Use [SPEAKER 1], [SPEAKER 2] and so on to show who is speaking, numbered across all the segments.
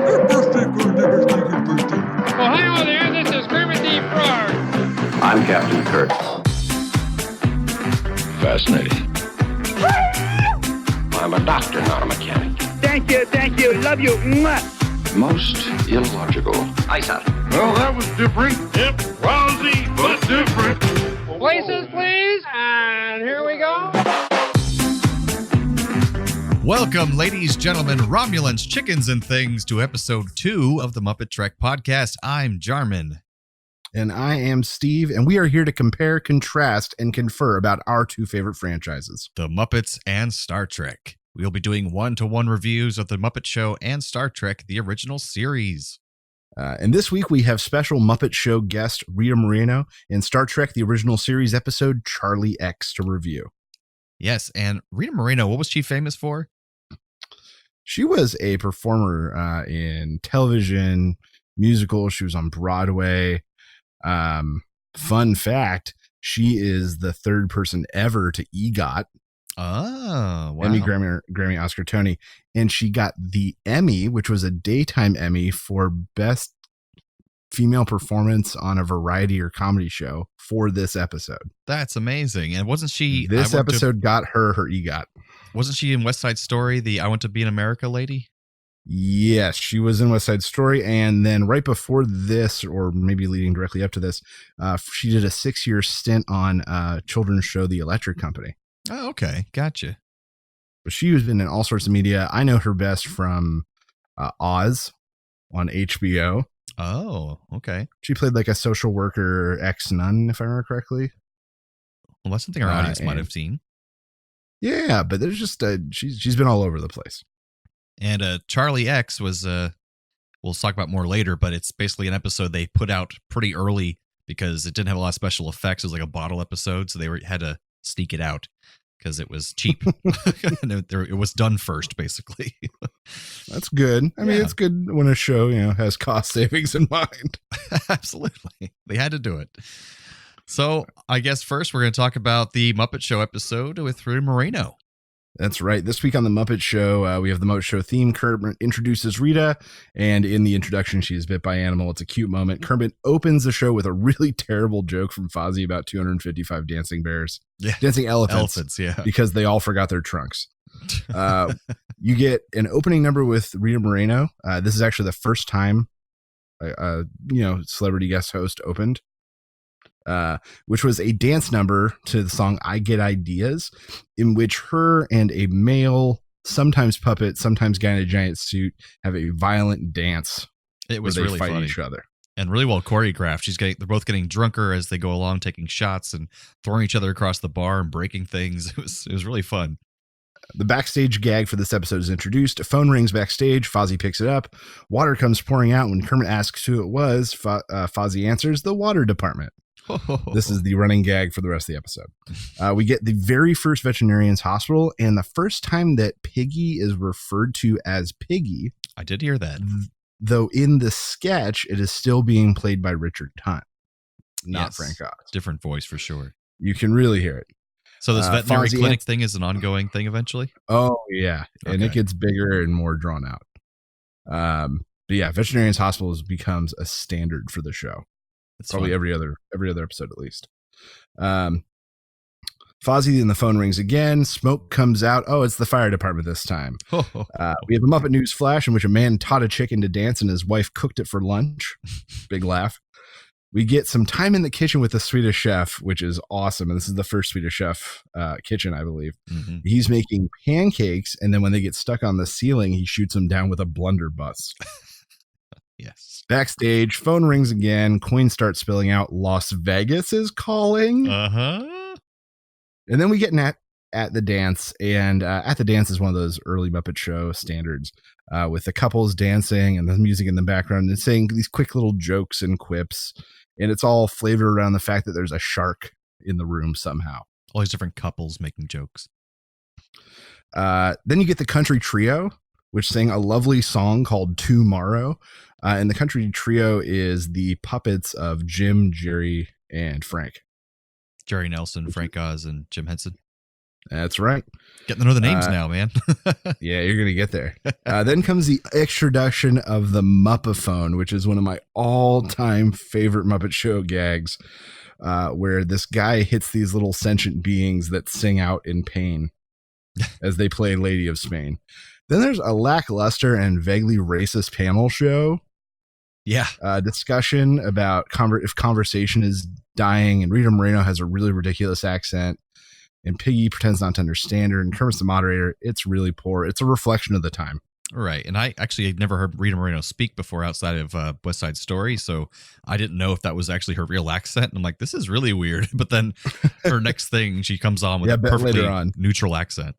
[SPEAKER 1] Ohio there, this is Kermit the Frog.
[SPEAKER 2] I'm Captain Kirk.
[SPEAKER 3] Fascinating.
[SPEAKER 2] I'm a doctor, not a mechanic.
[SPEAKER 4] Thank you, love you. Mwah.
[SPEAKER 3] Most illogical.
[SPEAKER 2] Aye, sir.
[SPEAKER 5] Well, that was different. Yep, lousy, but different.
[SPEAKER 1] Places, please, and here we go.
[SPEAKER 6] Welcome, ladies, gentlemen, Romulans, chickens, and things to episode 2 of the MuppeTrek podcast. I'm Jarman.
[SPEAKER 7] And I am Steve, and we are here to compare, contrast, and confer about our two favorite franchises,
[SPEAKER 6] The Muppets and Star Trek. We'll be doing one-to-one reviews of The Muppet Show and Star Trek, the original series.
[SPEAKER 7] And this week we have special Muppet Show guest Rita Moreno and Star Trek, the original series episode Charlie X to review.
[SPEAKER 6] Yes, and Rita Moreno, what was she famous for?
[SPEAKER 7] She was a performer in television, musicals. She was on Broadway. Fun fact, she is the third person ever to EGOT.
[SPEAKER 6] Oh, wow.
[SPEAKER 7] Emmy, Grammy, Oscar, Tony. And she got the Emmy, which was a daytime Emmy for best female performance on a variety or comedy show for this episode.
[SPEAKER 6] That's amazing. And wasn't she...
[SPEAKER 7] This episode got her EGOT.
[SPEAKER 6] Wasn't she in West Side Story, the I Want to Be in America lady?
[SPEAKER 7] Yes, she was in West Side Story. And then right before this, or maybe leading directly up to this, she did a 6-year stint on a children's show, The Electric Company.
[SPEAKER 6] Oh, okay. Gotcha.
[SPEAKER 7] But she has been in all sorts of media. I know her best from Oz on HBO.
[SPEAKER 6] Oh, okay.
[SPEAKER 7] She played like a social worker ex-nun, if I remember correctly.
[SPEAKER 6] Well, that's something our audience might have seen.
[SPEAKER 7] Yeah, but there's just she's been all over the place.
[SPEAKER 6] And Charlie X was we'll talk about more later, but it's basically an episode they put out pretty early because it didn't have a lot of special effects. It was like a bottle episode, so they had to sneak it out because it was cheap. It was done first, basically.
[SPEAKER 7] That's good. I mean, it's good when a show, has cost savings in mind.
[SPEAKER 6] Absolutely. They had to do it. So I guess first we're going to talk about the Muppet Show episode with Rita Moreno.
[SPEAKER 7] That's right. This week on the Muppet Show, we have the Muppet Show theme. Kermit introduces Rita, and in the introduction, she is bit by an animal. It's a cute moment. Kermit opens the show with a really terrible joke from Fozzie about 255 dancing bears.
[SPEAKER 6] Yeah.
[SPEAKER 7] Dancing elephants.
[SPEAKER 6] Elephants, yeah.
[SPEAKER 7] Because they all forgot their trunks. You get an opening number with Rita Moreno. This is actually the first time, celebrity guest host opened. Which was a dance number to the song I Get Ideas, in which her and a male, sometimes puppet, sometimes guy in a giant suit, have a violent dance.
[SPEAKER 6] It was
[SPEAKER 7] where they
[SPEAKER 6] really
[SPEAKER 7] fight
[SPEAKER 6] funny.
[SPEAKER 7] each other. And
[SPEAKER 6] really well choreographed. They're both getting drunker as they go along, taking shots and throwing each other across the bar and breaking things. It was really fun.
[SPEAKER 7] The backstage gag for this episode is introduced. A phone rings backstage. Fozzie picks it up. Water comes pouring out. When Kermit asks who it was, Fozzie answers, the water department. This is the running gag for the rest of the episode. We get the very first veterinarian's hospital, and the first time that Piggy is referred to as Piggy.
[SPEAKER 6] I did hear that.
[SPEAKER 7] Though in the sketch, it is still being played by Richard Hunt, not Frank Oz.
[SPEAKER 6] Different voice for sure.
[SPEAKER 7] You can really hear it.
[SPEAKER 6] So this veterinary clinic thing is an ongoing thing eventually?
[SPEAKER 7] Oh, yeah. And it gets bigger and more drawn out. But yeah, veterinarian's hospital becomes a standard for the show. It's probably every other episode at least. Fozzie, and the phone rings again. Smoke comes out. Oh, it's the fire department this time. We have a Muppet News flash in which a man taught a chicken to dance and his wife cooked it for lunch. Big laugh. We get some time in the kitchen with the Swedish chef, which is awesome. And this is the first Swedish chef kitchen, I believe. Mm-hmm. He's making pancakes, and then when they get stuck on the ceiling, he shoots them down with a blunderbuss.
[SPEAKER 6] Yes.
[SPEAKER 7] Backstage, phone rings again. Coins start spilling out. Las Vegas is calling.
[SPEAKER 6] Uh-huh.
[SPEAKER 7] And then we get at the dance. And at the dance is one of those early Muppet Show standards with the couples dancing and the music in the background and saying these quick little jokes and quips. And it's all flavored around the fact that there's a shark in the room somehow.
[SPEAKER 6] All these different couples making jokes.
[SPEAKER 7] Then you get the country trio, which sang a lovely song called Tomorrow. And the country trio is the puppets of Jim, Jerry, and Frank.
[SPEAKER 6] Jerry Nelson, Frank Oz, and Jim Henson.
[SPEAKER 7] That's right.
[SPEAKER 6] Getting to know the names now, man.
[SPEAKER 7] Yeah, you're going to get there. Then comes the introduction of the Muppephone, which is one of my all-time favorite Muppet Show gags, where this guy hits these little sentient beings that sing out in pain as they play Lady of Spain. Then there's a lackluster and vaguely racist panel show.
[SPEAKER 6] Yeah.
[SPEAKER 7] Discussion about if conversation is dying, and Rita Moreno has a really ridiculous accent, and Piggy pretends not to understand her, and Kermit's the moderator. It's really poor. It's a reflection of the time.
[SPEAKER 6] Right. And I actually had never heard Rita Moreno speak before outside of West Side Story, so I didn't know if that was actually her real accent. And I'm like, this is really weird. But then her next thing, she comes on with a perfectly neutral accent.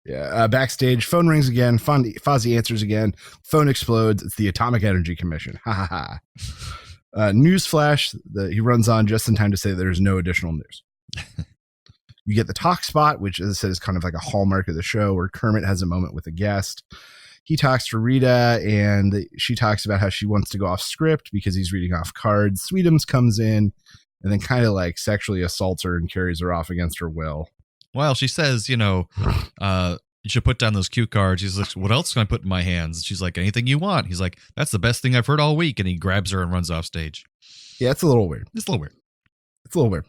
[SPEAKER 7] Yeah. Backstage, phone rings again. Fozzie answers again. Phone explodes. It's the Atomic Energy Commission. Ha ha ha. News flash. He runs on just in time to say there's no additional news. You get the talk spot, which, as I said, is kind of like a hallmark of the show, where Kermit has a moment with a guest. He talks to Rita, and she talks about how she wants to go off script because he's reading off cards. Sweetums comes in and then kind of like sexually assaults her and carries her off against her will.
[SPEAKER 6] Well, she says, you should put down those cue cards. He's like, what else can I put in my hands? She's like, anything you want. He's like, that's the best thing I've heard all week. And he grabs her and runs off stage.
[SPEAKER 7] Yeah, it's a little weird.
[SPEAKER 6] It's a little weird.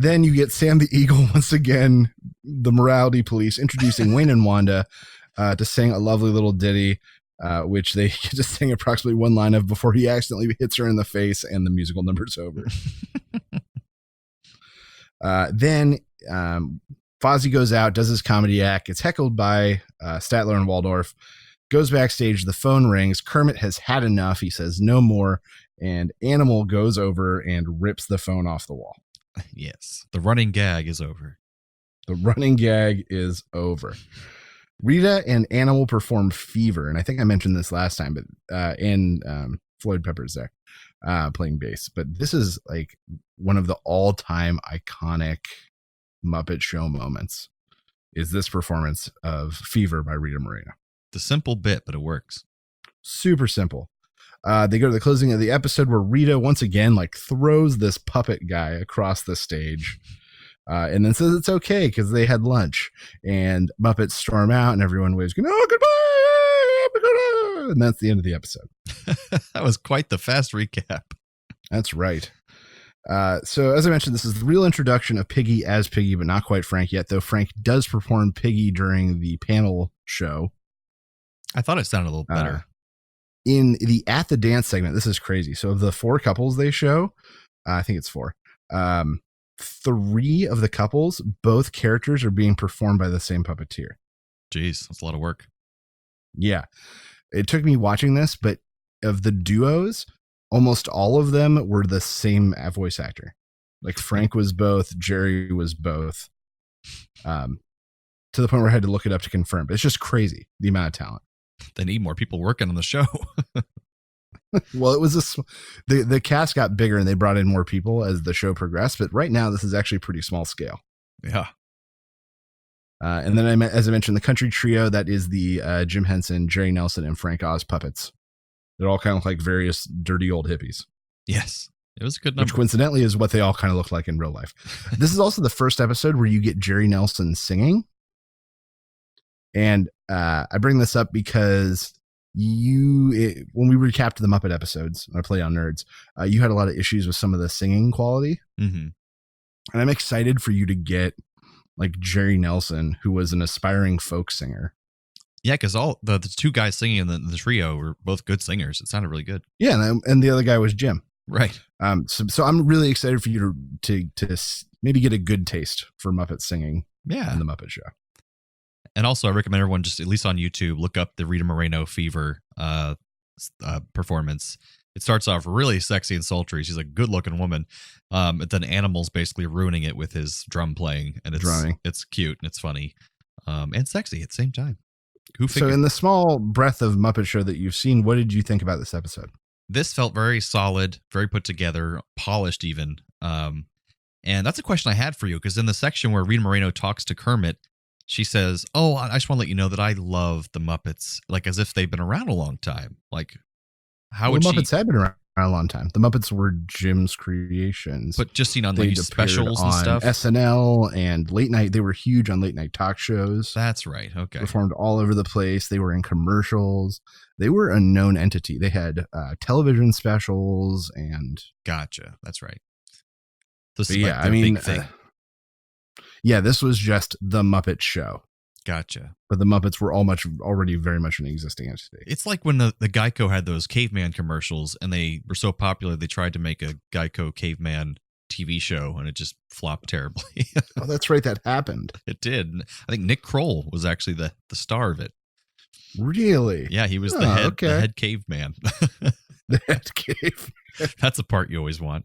[SPEAKER 7] Then you get Sam the Eagle once again, the morality police, introducing Wayne and Wanda to sing a lovely little ditty, which they just sing approximately one line of before he accidentally hits her in the face and the musical number's over. Then Fozzie goes out, does his comedy act, gets heckled by Statler and Waldorf, goes backstage, the phone rings, Kermit has had enough, he says no more, and Animal goes over and rips the phone off the wall.
[SPEAKER 6] Yes, the running gag is over. Rita and Animal perform Fever, and I think I mentioned this last time, but Floyd Pepper's there playing bass. But this is like one of the all-time iconic Muppet Show moments, is this performance of Fever by Rita Moreno. It's a simple bit, but it works.
[SPEAKER 7] Super simple. They go to the closing of the episode where Rita once again like throws this puppet guy across the stage, and then says it's okay because they had lunch. And Muppets storm out, and everyone waves, "Oh, goodbye!" And that's the end of the episode.
[SPEAKER 6] That was quite the fast recap.
[SPEAKER 7] That's right. So as I mentioned, this is the real introduction of Piggy as Piggy, but not quite Frank yet, though Frank does perform Piggy during the panel show.
[SPEAKER 6] I thought it sounded a little better.
[SPEAKER 7] In the At the Dance segment, this is crazy. So of the 4 couples they show, I think it's 4, 3 of the couples, both characters are being performed by the same puppeteer.
[SPEAKER 6] Jeez, that's a lot of work.
[SPEAKER 7] Yeah. It took me watching this, but of the duos, almost all of them were the same voice actor. Like Frank was both, Jerry was both, to the point where I had to look it up to confirm. But it's just crazy, the amount of talent.
[SPEAKER 6] They need more people working on the show.
[SPEAKER 7] Well, it was the cast got bigger and they brought in more people as the show progressed. But right now, this is actually pretty small scale.
[SPEAKER 6] Yeah.
[SPEAKER 7] And then as I mentioned, the country trio, that is the Jim Henson, Jerry Nelson, and Frank Oz puppets. They're all kind of like various dirty old hippies.
[SPEAKER 6] Yes. It was a good number.
[SPEAKER 7] Which coincidentally is what they all kind of look like in real life. This is also the first episode where you get Jerry Nelson singing. And I bring this up because when we recapped the Muppet episodes, I play on Nerds, you had a lot of issues with some of the singing quality.
[SPEAKER 6] Mm-hmm.
[SPEAKER 7] And I'm excited for you to get like Jerry Nelson, who was an aspiring folk singer.
[SPEAKER 6] Yeah, because all the 2 guys singing in the trio were both good singers. It sounded really good.
[SPEAKER 7] Yeah, and the other guy was Jim.
[SPEAKER 6] Right.
[SPEAKER 7] So I'm really excited for you to maybe get a good taste for Muppet singing.
[SPEAKER 6] Yeah.
[SPEAKER 7] In the Muppet Show.
[SPEAKER 6] And also, I recommend everyone just, at least on YouTube, look up the Rita Moreno Fever performance. It starts off really sexy and sultry. She's a good-looking woman. But then Animal's basically ruining it with his drum playing. And it's cute and it's funny and sexy at the same time. Who figured?
[SPEAKER 7] So in the small breadth of Muppet Show that you've seen, what did you think about this episode?
[SPEAKER 6] This felt very solid, very put together, polished even. And that's a question I had for you, because in the section where Rita Moreno talks to Kermit, she says, "Oh, I just want to let you know that I love the Muppets," like as if they've been around a long time. Like, how would
[SPEAKER 7] Muppets have been around a long time. The Muppets were Jim's creations.
[SPEAKER 6] But just seen on
[SPEAKER 7] They'd
[SPEAKER 6] like
[SPEAKER 7] appeared
[SPEAKER 6] specials and
[SPEAKER 7] on
[SPEAKER 6] stuff.
[SPEAKER 7] SNL and late night. They were huge on late night talk shows.
[SPEAKER 6] That's right. Okay.
[SPEAKER 7] Performed all over the place. They were in commercials. They were a known entity. They had television specials and.
[SPEAKER 6] Gotcha. That's right. This is
[SPEAKER 7] yeah,
[SPEAKER 6] like big thing.
[SPEAKER 7] Yeah, this was just the Muppet Show.
[SPEAKER 6] Gotcha.
[SPEAKER 7] But the Muppets were already very much an existing entity.
[SPEAKER 6] It's like when the Geico had those caveman commercials and they were so popular, they tried to make a Geico caveman TV show and it just flopped terribly.
[SPEAKER 7] Oh, that's right. That happened.
[SPEAKER 6] It did. I think Nick Kroll was actually the star of it.
[SPEAKER 7] Really?
[SPEAKER 6] Yeah, he was the head caveman.
[SPEAKER 7] The head cave.
[SPEAKER 6] That's a part you always want.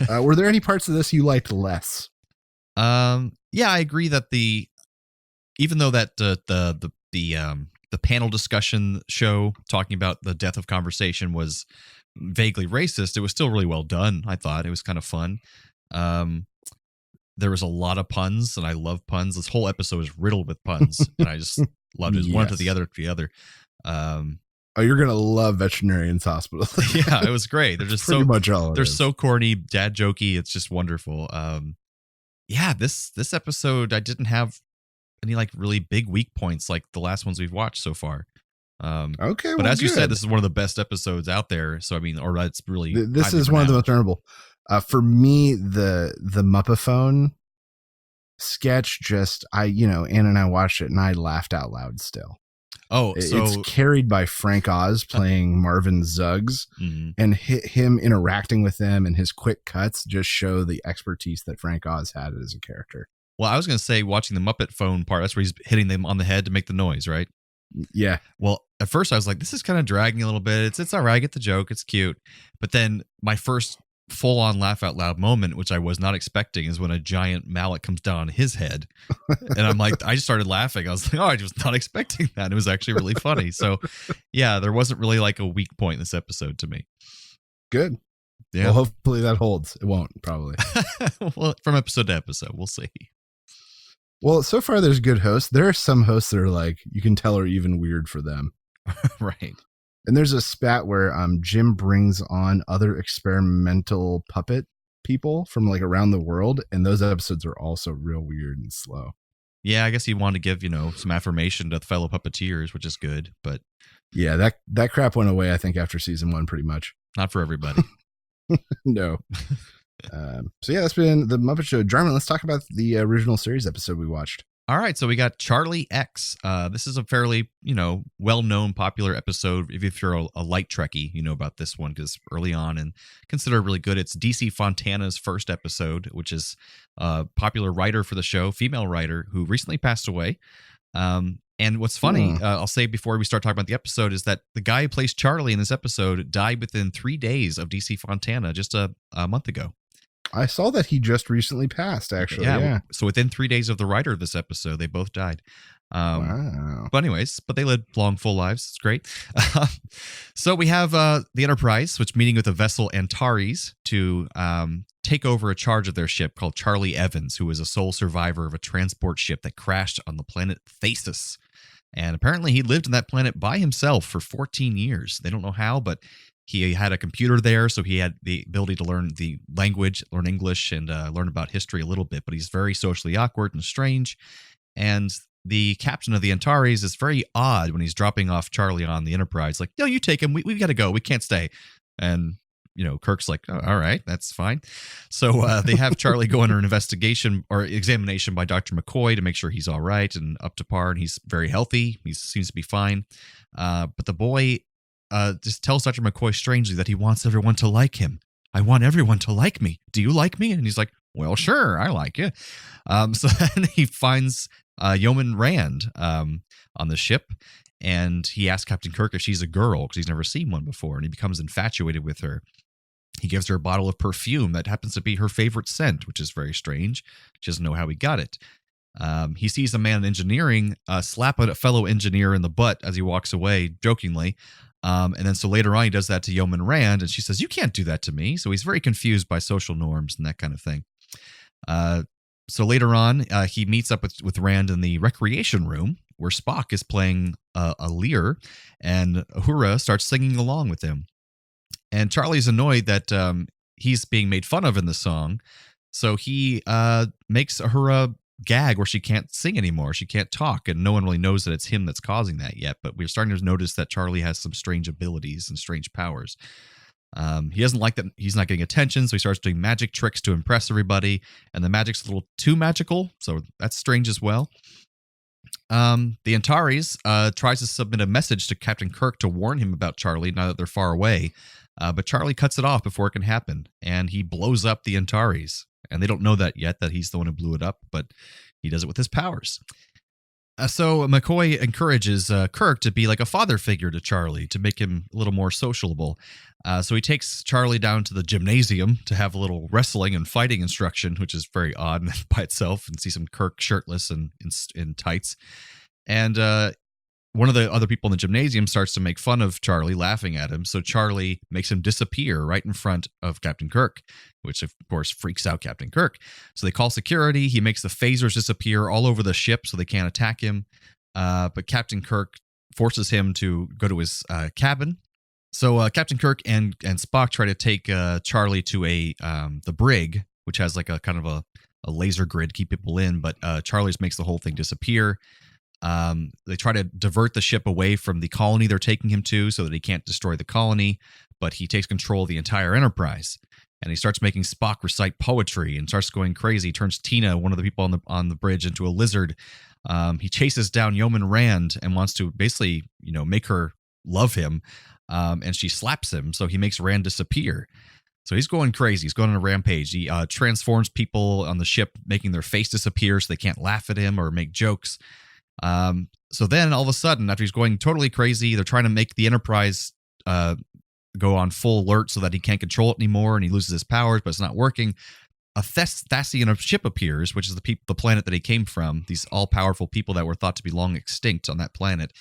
[SPEAKER 7] Were there any parts of this you liked less?
[SPEAKER 6] Yeah, I agree that even though that the panel discussion show talking about the death of conversation was vaguely racist, it was still really well done. I thought it was kind of fun. There was a lot of puns, and I love puns. This whole episode is riddled with puns, and I just loved it. One to the other to the other.
[SPEAKER 7] Oh, you're gonna love Veterinarians Hospital.
[SPEAKER 6] Yeah, it was great. They're just
[SPEAKER 7] pretty much all.
[SPEAKER 6] They're so corny, dad jokey. It's just wonderful. Yeah, this episode I didn't have any like really big weak points like the last ones we've watched so far.
[SPEAKER 7] Okay,
[SPEAKER 6] but as you said, this is one of the best episodes out there. So I mean, or it's really
[SPEAKER 7] this is one of the most memorable. For me, the Muppaphone sketch, Anna and I watched it and I laughed out loud still.
[SPEAKER 6] Oh, so
[SPEAKER 7] it's carried by Frank Oz playing Marvin Zuggs, and him interacting with them and his quick cuts just show the expertise that Frank Oz had as a character.
[SPEAKER 6] Well, I was going to say watching the Muppet phone part, that's where he's hitting them on the head to make the noise, right?
[SPEAKER 7] Yeah.
[SPEAKER 6] Well, at first I was like, this is kind of dragging a little bit. It's all right. I get the joke. It's cute. But then my first full on laugh out loud moment, which I was not expecting, is when a giant mallet comes down on his head. And I'm like, I just started laughing. I was like, oh, I was not expecting that. It was actually really funny. So yeah, there wasn't really like a weak point in this episode to me.
[SPEAKER 7] Good.
[SPEAKER 6] Yeah.
[SPEAKER 7] Well, hopefully that holds. It won't, probably.
[SPEAKER 6] Well, from episode to episode, we'll see.
[SPEAKER 7] Well, so far there's good hosts. There are some hosts that are like, you can tell are even weird for them.
[SPEAKER 6] Right.
[SPEAKER 7] And there's a spat where Jim brings on other experimental puppet people from like around the world. And those episodes are also real weird and slow.
[SPEAKER 6] Yeah, I guess he wanted to give, some affirmation to the fellow puppeteers, which is good. But
[SPEAKER 7] yeah, that crap went away, I think, after season 1, pretty much.
[SPEAKER 6] Not for everybody.
[SPEAKER 7] No. So yeah, that's been the Muppet Show. Jarman, let's talk about the original series episode we watched.
[SPEAKER 6] All right, so we got Charlie X. This is a fairly, well-known, popular episode. If you're a light Trekkie, you know about this one because early on and considered really good. It's DC Fontana's first episode, which is a popular writer for the show, female writer who recently passed away. And what's funny, I'll say before we start talking about the episode, is that the guy who plays Charlie in this episode died within 3 days of DC Fontana just a month ago.
[SPEAKER 7] I saw that he just recently passed, actually. Yeah.
[SPEAKER 6] So within 3 days of the writer of this episode, they both died.
[SPEAKER 7] Wow.
[SPEAKER 6] But anyways, they led long, full lives. It's great. So we have the Enterprise, which meeting with a vessel Antares to take over a charge of their ship called Charlie Evans, who is a sole survivor of a transport ship that crashed on the planet Thasus. And apparently he lived on that planet by himself for 14 years. They don't know how, but he had a computer there, so he had the ability to learn the language, learn English, and learn about history a little bit. But he's very socially awkward and strange. And the captain of the Antares is very odd when he's dropping off Charlie on the Enterprise. Like, no, you take him. We've got to go. We can't stay. And, Kirk's like, oh, all right, that's fine. So they have Charlie go under an investigation or examination by Dr. McCoy to make sure he's all right and up to par. And he's very healthy. He seems to be fine. But the boy just tells Dr. McCoy strangely that he wants everyone to like him. I want everyone to like me. Do you like me? And he's like, well, sure, I like you. So then he finds Yeoman Rand on the ship, and he asks Captain Kirk if she's a girl because he's never seen one before, and he becomes infatuated with her. He gives her a bottle of perfume that happens to be her favorite scent, which is very strange. She doesn't know how he got it. He sees a man in engineering slap a fellow engineer in the butt as he walks away, jokingly. And then so later on, he does that to Yeoman Rand, and she says, you can't do that to me. So he's very confused by social norms and that kind of thing. So later on, he meets up with Rand in the recreation room where Spock is playing a lyre, and Uhura starts singing along with him. And Charlie's annoyed that he's being made fun of in the song. So he makes her a gag where she can't sing anymore. She can't talk, and no one really knows that it's him that's causing that yet. But we're starting to notice that Charlie has some strange abilities and strange powers. He doesn't like that he's not getting attention, so he starts doing magic tricks to impress everybody, and the magic's a little too magical, so that's strange as well. The Antares tries to submit a message to Captain Kirk to warn him about Charlie now that they're far away, but Charlie cuts it off before it can happen, and he blows up the Antares. And they don't know that yet, that he's the one who blew it up, but he does it with his powers. So McCoy encourages Kirk to be like a father figure to Charlie, to make him a little more sociable. So he takes Charlie down to the gymnasium to have a little wrestling and fighting instruction, which is very odd by itself, and see some Kirk shirtless and in tights. And one of the other people in the gymnasium starts to make fun of Charlie, laughing at him. So Charlie makes him disappear right in front of Captain Kirk, which of course freaks out Captain Kirk. So they call security. He makes the phasers disappear all over the ship so they can't attack him. But Captain Kirk forces him to go to his cabin. So Captain Kirk and Spock try to take Charlie to the brig, which has like a kind of a laser grid to keep people in. But Charlie makes the whole thing disappear. They try to divert the ship away from the colony they're taking him to so that he can't destroy the colony, but he takes control of the entire Enterprise. And he starts making Spock recite poetry and starts going crazy. He turns Tina, one of the people on the bridge, into a lizard. He chases down Yeoman Rand and wants to basically, make her love him. And she slaps him, so he makes Rand disappear. So he's going crazy. He's going on a rampage. He transforms people on the ship, making their face disappear so they can't laugh at him or make jokes. So then all of a sudden, after he's going totally crazy, they're trying to make the Enterprise go on full alert so that he can't control it anymore, and he loses his powers, but it's not working. A Thasian ship appears, which is the planet that he came from, these all-powerful people that were thought to be long extinct on that planet.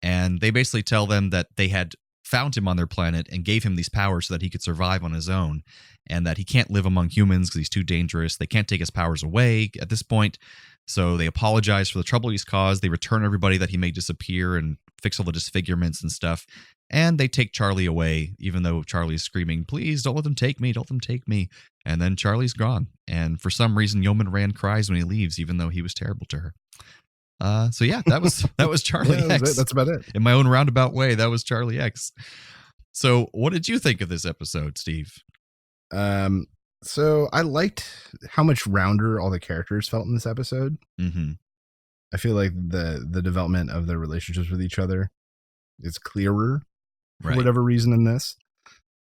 [SPEAKER 6] And they basically tell them that they had found him on their planet and gave him these powers so that he could survive on his own, and that he can't live among humans because he's too dangerous. They can't take his powers away at this point. So they apologize for the trouble he's caused. They return everybody that he made disappear and fix all the disfigurements and stuff. And they take Charlie away, even though Charlie's screaming, "Please, don't let them take me, don't let them take me." And then Charlie's gone. And for some reason, Yeoman Rand cries when he leaves, even though he was terrible to her. So yeah, that was Charlie X.
[SPEAKER 7] That's about it.
[SPEAKER 6] In my own roundabout way, that was Charlie X. So what did you think of this episode, Steve?
[SPEAKER 7] So I liked how much rounder all the characters felt in this episode.
[SPEAKER 6] Mm-hmm.
[SPEAKER 7] I feel like the development of their relationships with each other is clearer for whatever reason in this.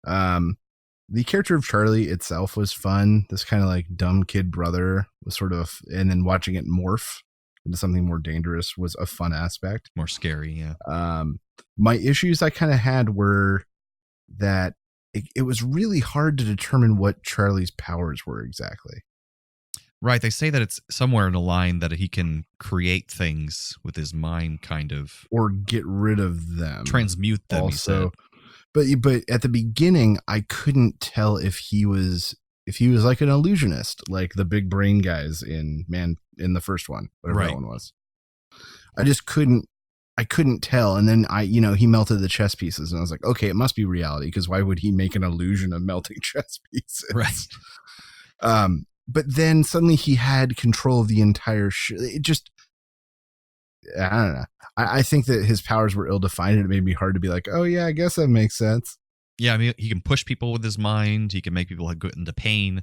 [SPEAKER 7] The character of Charlie itself was fun. This kind of like dumb kid brother was sort of, and then watching it morph into something more dangerous was a fun aspect.
[SPEAKER 6] More scary, yeah.
[SPEAKER 7] My issues I kind of had were that it was really hard to determine what Charlie's powers were exactly.
[SPEAKER 6] Right. They say that it's somewhere in the line that he can create things with his mind, kind of.
[SPEAKER 7] Or get rid of them.
[SPEAKER 6] Transmute them,
[SPEAKER 7] also. But at the beginning, I couldn't tell if he was like an illusionist, like the big brain guys in the first one, whatever that one was. I just couldn't tell. And then he melted the chess pieces, and I was like, okay, it must be reality, because why would he make an illusion of melting chess pieces?
[SPEAKER 6] Right.
[SPEAKER 7] But then suddenly he had control of the entire it just, I don't know. I think that his powers were ill-defined, and it made me hard to be like, oh yeah, I guess that makes sense.
[SPEAKER 6] Yeah, I mean, he can push people with his mind. He can make people go into pain.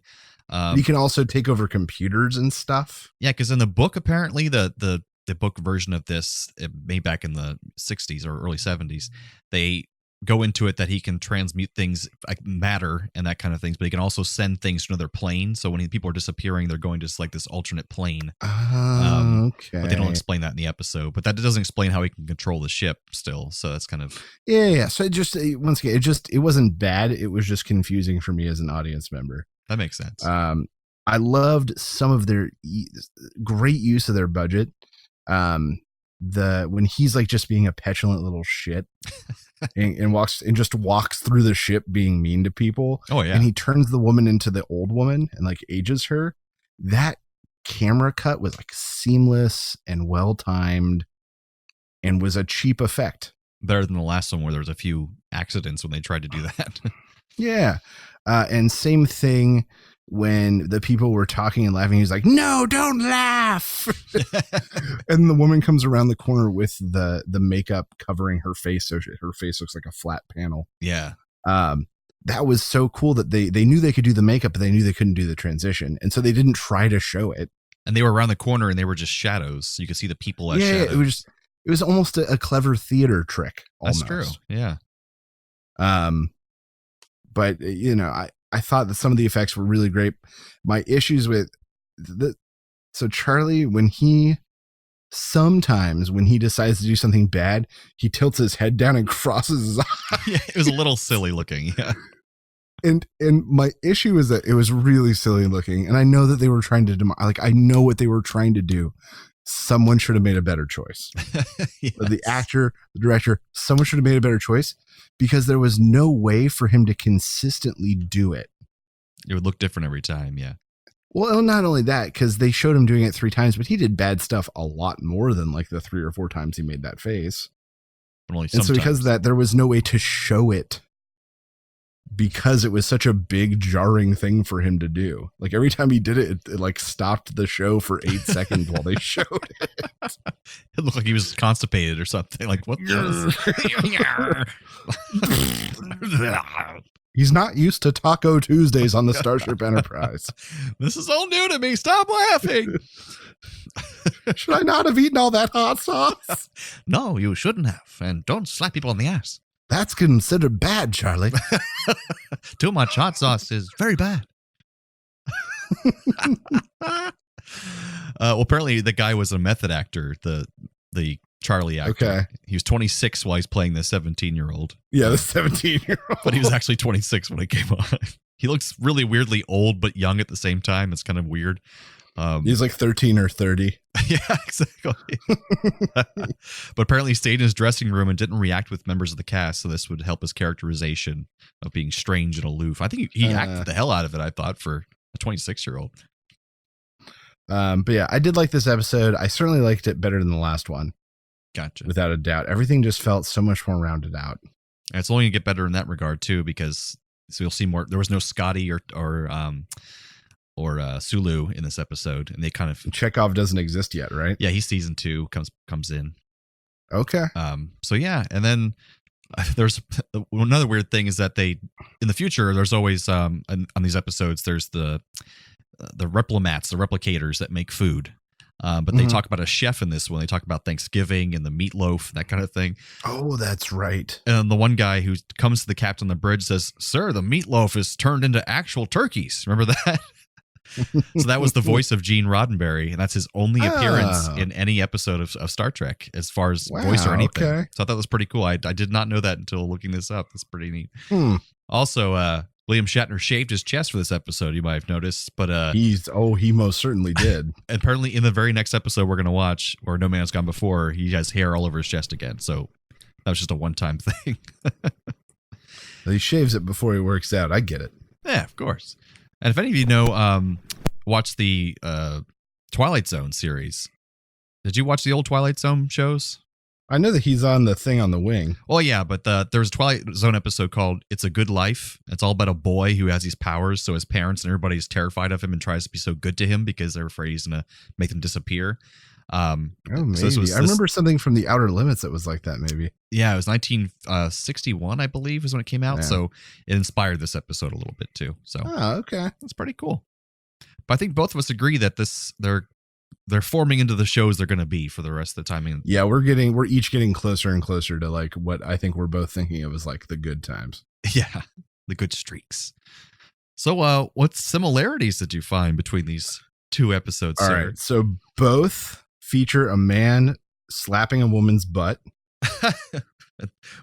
[SPEAKER 7] He can also take over computers and stuff.
[SPEAKER 6] Yeah, because in the book, apparently, the book version of this, made back in the 60s or early 70s, they go into it that he can transmute things like matter and that kind of things, but he can also send things to another plane. So when people are disappearing, they're going to like this alternate plane.
[SPEAKER 7] Okay.
[SPEAKER 6] But they don't explain that in the episode. But that doesn't explain how he can control the ship still. So that's kind of
[SPEAKER 7] yeah. So once again, it wasn't bad. It was just confusing for me as an audience member.
[SPEAKER 6] That makes sense.
[SPEAKER 7] I loved some of their great use of their budget. When he's like just being a petulant little shit and just walks through the ship being mean to people.
[SPEAKER 6] Oh yeah.
[SPEAKER 7] And he turns the woman into the old woman and like ages her. That camera cut was like seamless and well timed and was a cheap effect.
[SPEAKER 6] Better than the last one where there was a few accidents when they tried to do that.
[SPEAKER 7] Yeah. And same thing when the people were talking and laughing. He's like, no, don't laugh. And the woman comes around the corner with the makeup covering her face. So her face looks like a flat panel.
[SPEAKER 6] Yeah.
[SPEAKER 7] That was so cool that they knew they could do the makeup, but they knew they couldn't do the transition. And so they didn't try to show it. And
[SPEAKER 6] they were around the corner and they were just shadows. So you could see the people as shadows.
[SPEAKER 7] It was almost a clever theater trick. Almost.
[SPEAKER 6] That's true. Yeah.
[SPEAKER 7] But I thought that some of the effects were really great. My issues with so Charlie, when he decides to do something bad, he tilts his head down and crosses his eyes.
[SPEAKER 6] Yeah, it was a little silly looking. Yeah.
[SPEAKER 7] And my issue is that it was really silly looking. And I know that they were trying to I know what they were trying to do. Someone should have made a better choice. Yes. The actor, the director, someone should have made a better choice, because there was no way for him to consistently do it.
[SPEAKER 6] It would look different every time. Yeah.
[SPEAKER 7] Well, not only that, because they showed him doing it 3 times, but he did bad stuff a lot more than like the 3 or 4 times he made that face.
[SPEAKER 6] But only
[SPEAKER 7] and so because of that, there was no way to show it, because it was such a big jarring thing for him to do. Like every time he did it, it like stopped the show for 8 seconds while they showed it.
[SPEAKER 6] It looked like he was constipated or something. Like, what?
[SPEAKER 7] He's not used to Taco Tuesdays on the Starship Enterprise.
[SPEAKER 6] This is all new to me. Stop laughing.
[SPEAKER 7] Should I not have eaten all that hot sauce?
[SPEAKER 6] No, you shouldn't have. And don't slap people on the ass.
[SPEAKER 7] That's considered bad, Charlie.
[SPEAKER 6] Too much hot sauce is very bad. Well, apparently the guy was a method actor, the Charlie actor.
[SPEAKER 7] Okay.
[SPEAKER 6] He was 26 while he's playing the 17-year-old.
[SPEAKER 7] Yeah, the 17-year-old.
[SPEAKER 6] But he was actually 26 when it came on. He looks really weirdly old but young at the same time. It's kind of weird.
[SPEAKER 7] He's like 13 or 30.
[SPEAKER 6] Yeah, exactly. But apparently he stayed in his dressing room and didn't react with members of the cast, so this would help his characterization of being strange and aloof. I think he acted the hell out of it, I thought, for a 26-year-old.
[SPEAKER 7] But yeah, I did like this episode. I certainly liked it better than the last one.
[SPEAKER 6] Gotcha.
[SPEAKER 7] Without a doubt. Everything just felt so much more rounded out.
[SPEAKER 6] And it's only going to get better in that regard, too, because so you'll see more. There was no Scotty or Sulu in this episode, and they kind of
[SPEAKER 7] Chekhov doesn't exist yet, right?
[SPEAKER 6] Yeah, he's season 2 comes in.
[SPEAKER 7] Okay.
[SPEAKER 6] So yeah, and then there's another weird thing is that they in the future there's always on these episodes there's the replomats, the replicators that make food. But they talk about a chef in this one. They talk about Thanksgiving and the meatloaf, that kind of thing.
[SPEAKER 7] Oh, that's right.
[SPEAKER 6] And the one guy who comes to the captain on the bridge says, "Sir, the meatloaf is turned into actual turkeys." Remember that? So that was the voice of Gene Roddenberry, and that's his only appearance in any episode of Star Trek as far as voice or anything. Okay. So I thought that was pretty cool. I did not know that until looking this up. That's pretty neat. Also, William Shatner shaved his chest for this episode, you might have noticed, but
[SPEAKER 7] he most certainly did.
[SPEAKER 6] Apparently in the very next episode we're going to watch, or No Man's Gone Before, he has hair all over his chest again. So that was just a one-time thing.
[SPEAKER 7] He shaves it before he works out. I get it.
[SPEAKER 6] Yeah, of course. And if any of you know, watch the Twilight Zone series. Did you watch the old Twilight Zone shows?
[SPEAKER 7] I know that he's on the thing on the wing.
[SPEAKER 6] Oh, yeah, but there's a Twilight Zone episode called It's a Good Life. It's all about a boy who has these powers, so his parents and everybody's terrified of him and tries to be so good to him because they're afraid he's going to make them disappear.
[SPEAKER 7] Maybe. So I remember something from The Outer Limits that was like that, maybe.
[SPEAKER 6] Yeah, it was 1961, I believe, is when it came out, so it inspired this episide a little bit, too. So,
[SPEAKER 7] okay.
[SPEAKER 6] That's pretty cool. But I think both of us agree that they're forming into the shows they're going to be for the rest of the time.
[SPEAKER 7] Yeah, we're each getting closer and closer to like what I think we're both thinking of as like the good times.
[SPEAKER 6] Yeah, the good streaks. So, what similarities did you find between these two episodes?
[SPEAKER 7] All right, so both feature a man slapping a woman's butt.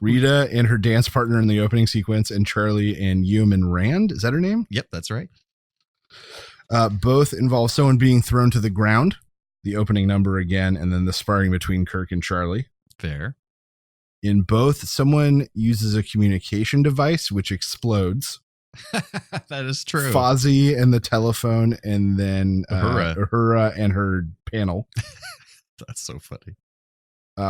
[SPEAKER 7] Rita and her dance partner in the opening sequence, and Charlie and Yeoman Rand. Is that her name?
[SPEAKER 6] Yep, that's right.
[SPEAKER 7] Both involve someone being thrown to the ground, the opening number again, and then the sparring between Kirk and Charlie.
[SPEAKER 6] Fair.
[SPEAKER 7] In both, someone uses a communication device which explodes.
[SPEAKER 6] That is true.
[SPEAKER 7] Fozzie and the telephone, and then Uhura and her panel.
[SPEAKER 6] That's so funny.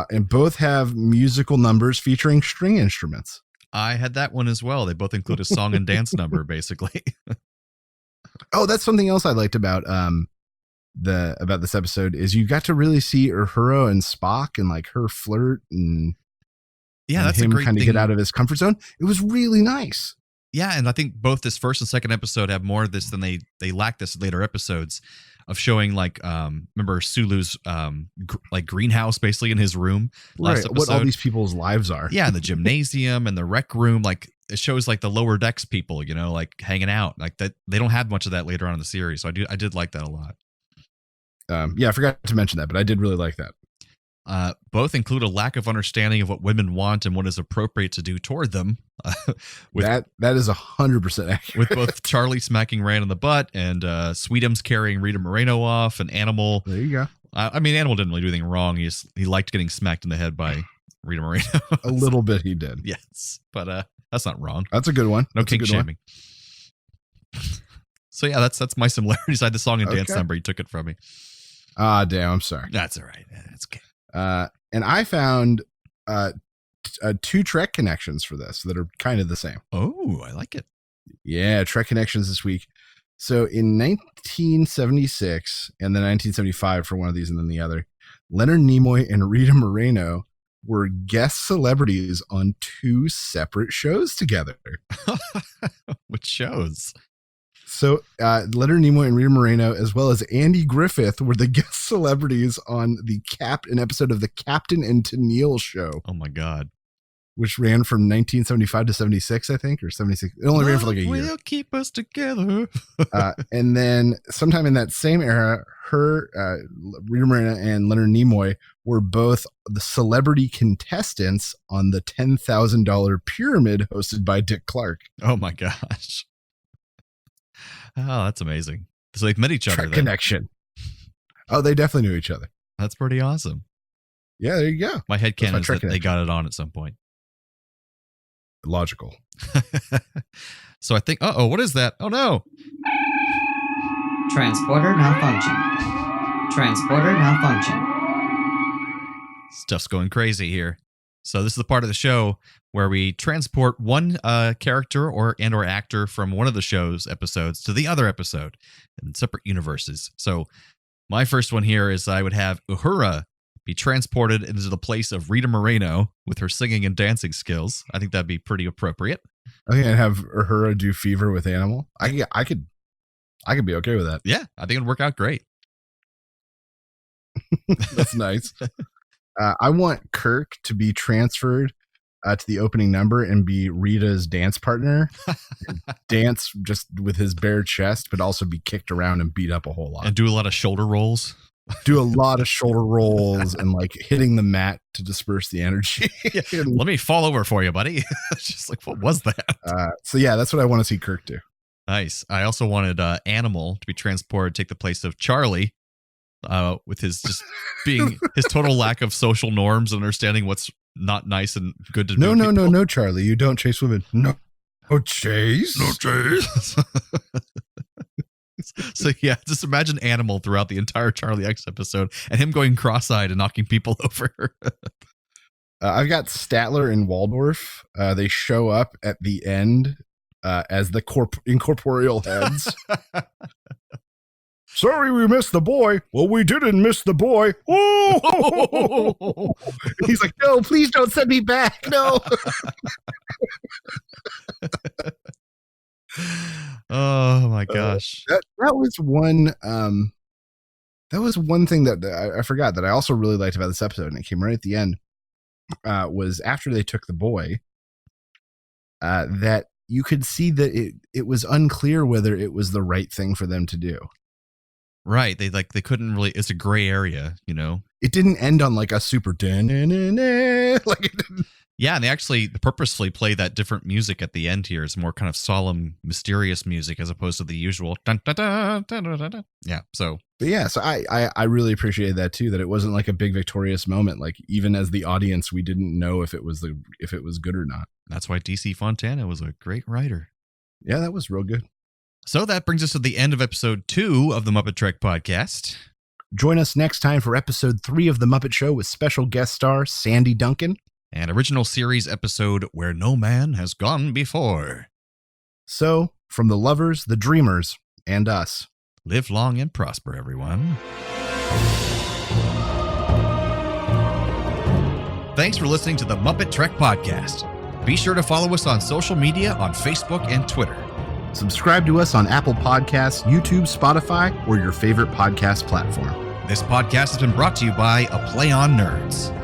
[SPEAKER 7] And both have musical numbers featuring string instruments.
[SPEAKER 6] I had that one as well. They both include a song and dance number, basically.
[SPEAKER 7] Oh, that's something else I liked about this episode is you got to really see Uhura and Spock and like her flirt and
[SPEAKER 6] that's
[SPEAKER 7] him
[SPEAKER 6] a great
[SPEAKER 7] kind of
[SPEAKER 6] thing.
[SPEAKER 7] get out of his comfort zone. It was really nice.
[SPEAKER 6] Yeah, and I think both this first and second episode have more of this than they lack this in later episodes of showing like remember Sulu's like greenhouse basically in his room last episode.
[SPEAKER 7] What all these people's lives are.
[SPEAKER 6] Yeah, the gymnasium and the rec room, like it shows like the lower decks people, you know, like hanging out. Like that they don't have much of that later on in the series. So I did like that a lot.
[SPEAKER 7] I forgot to mention that, but I did really like that.
[SPEAKER 6] Both include a lack of understanding of what women want and what is appropriate to do toward them.
[SPEAKER 7] That is 100% accurate.
[SPEAKER 6] With both Charlie smacking Rand in the butt and Sweetums carrying Rita Moreno off, and Animal.
[SPEAKER 7] There you go.
[SPEAKER 6] I mean, Animal didn't really do anything wrong. He liked getting smacked in the head by Rita Moreno.
[SPEAKER 7] A little bit he did.
[SPEAKER 6] Yes, but that's not wrong.
[SPEAKER 7] That's a good one.
[SPEAKER 6] No
[SPEAKER 7] That's
[SPEAKER 6] kink shaming. So yeah, that's my similarities. I had the song and dance number. He took it from me.
[SPEAKER 7] Ah, damn. I'm sorry.
[SPEAKER 6] That's all right. That's okay.
[SPEAKER 7] And I found two Trek connections for this that are kind of the same.
[SPEAKER 6] Oh, I like it.
[SPEAKER 7] Yeah, Trek connections this week. So in 1976 and then 1975 for one of these and then the other, Leonard Nimoy and Rita Moreno were guest celebrities on two separate shows together.
[SPEAKER 6] Which shows?
[SPEAKER 7] So Leonard Nimoy and Rita Moreno, as well as Andy Griffith, were the guest celebrities on an episode of the Captain and Tennille show.
[SPEAKER 6] Oh my God.
[SPEAKER 7] Which ran from 1975 to 76, I think, or 76. It only ran for like a year.
[SPEAKER 6] Will keep us together.
[SPEAKER 7] And then sometime in that same era, Rita Moreno and Leonard Nimoy were both the celebrity contestants on the $10,000 pyramid hosted by Dick Clark.
[SPEAKER 6] Oh my gosh. Oh, that's amazing. So they've met each other.
[SPEAKER 7] Trek connection. Oh, they definitely knew each other.
[SPEAKER 6] That's pretty awesome.
[SPEAKER 7] Yeah, there you go.
[SPEAKER 6] My headcanon is that
[SPEAKER 7] connection.
[SPEAKER 6] they got it on at some point.
[SPEAKER 7] Logical.
[SPEAKER 6] So I think, what is that? Oh no.
[SPEAKER 8] Transporter malfunction. Transporter malfunction.
[SPEAKER 6] Stuff's going crazy here. So this is the part of the show where we transport one character or actor from one of the show's episodes to the other episode in separate universes. So my first one here is I would have Uhura be transported into the place of Rita Moreno with her singing and dancing skills. I think that'd be pretty appropriate.
[SPEAKER 7] Okay, and have Uhura do Fever with Animal. I could be okay with that.
[SPEAKER 6] Yeah, I think it'd work out great.
[SPEAKER 7] That's nice. I want Kirk to be transferred to the opening number and be Rita's dance partner. Dance just with his bare chest, but also be kicked around and beat up a whole lot.
[SPEAKER 6] And do a lot of shoulder rolls.
[SPEAKER 7] Do a lot of shoulder rolls and like hitting the mat to disperse the energy.
[SPEAKER 6] Let me fall over for you, buddy. Just like, what was that?
[SPEAKER 7] So yeah, that's what I want to see Kirk do.
[SPEAKER 6] Nice. I also wanted Animal to be transported, take the place of Charlie, with his just being his total lack of social norms and understanding what's not nice and good to do.
[SPEAKER 7] No, Charlie, you don't chase women. No chase.
[SPEAKER 6] So yeah, just imagine Animal throughout the entire Charlie X episode and him going cross-eyed and knocking people over.
[SPEAKER 7] I've got Statler and Waldorf. They show up at the end as the incorporeal heads. Sorry we missed the boy. Well, we didn't miss the boy. Oh! He's like, no, please don't send me back. No.
[SPEAKER 6] Oh my gosh.
[SPEAKER 7] That was one thing that I forgot that I also really liked about this episode, and it came right at the end, was after they took the boy, that you could see that it was unclear whether it was the right thing for them to do.
[SPEAKER 6] Right. They couldn't really, it's a gray area, you know?
[SPEAKER 7] It didn't end on like a super like it didn't.
[SPEAKER 6] Yeah, and they actually purposefully play that different music at the end here. It's more kind of solemn, mysterious music as opposed to the usual dun, dun, dun, dun, dun, dun, dun. Yeah, so.
[SPEAKER 7] But yeah, so I really appreciated that too, that it wasn't like a big victorious moment. Like even as the audience, we didn't know if it was good or not.
[SPEAKER 6] That's why DC Fontana was a great writer.
[SPEAKER 7] Yeah, that was real good.
[SPEAKER 6] So that brings us to the end of episode 2 of the MuppeTrek podcast.
[SPEAKER 7] Join us next time for episode 3 of The Muppet Show with special guest star Sandy Duncan.
[SPEAKER 6] An original series episode Where No Man Has Gone Before.
[SPEAKER 7] So, from the lovers, the dreamers, and us,
[SPEAKER 6] live long and prosper, everyone. Thanks for listening to the MuppeTrek podcast. Be sure to follow us on social media on Facebook and Twitter.
[SPEAKER 7] Subscribe to us on Apple Podcasts, YouTube, Spotify, or your favorite podcast platform.
[SPEAKER 6] This podcast has been brought to you by A Play on Nerds.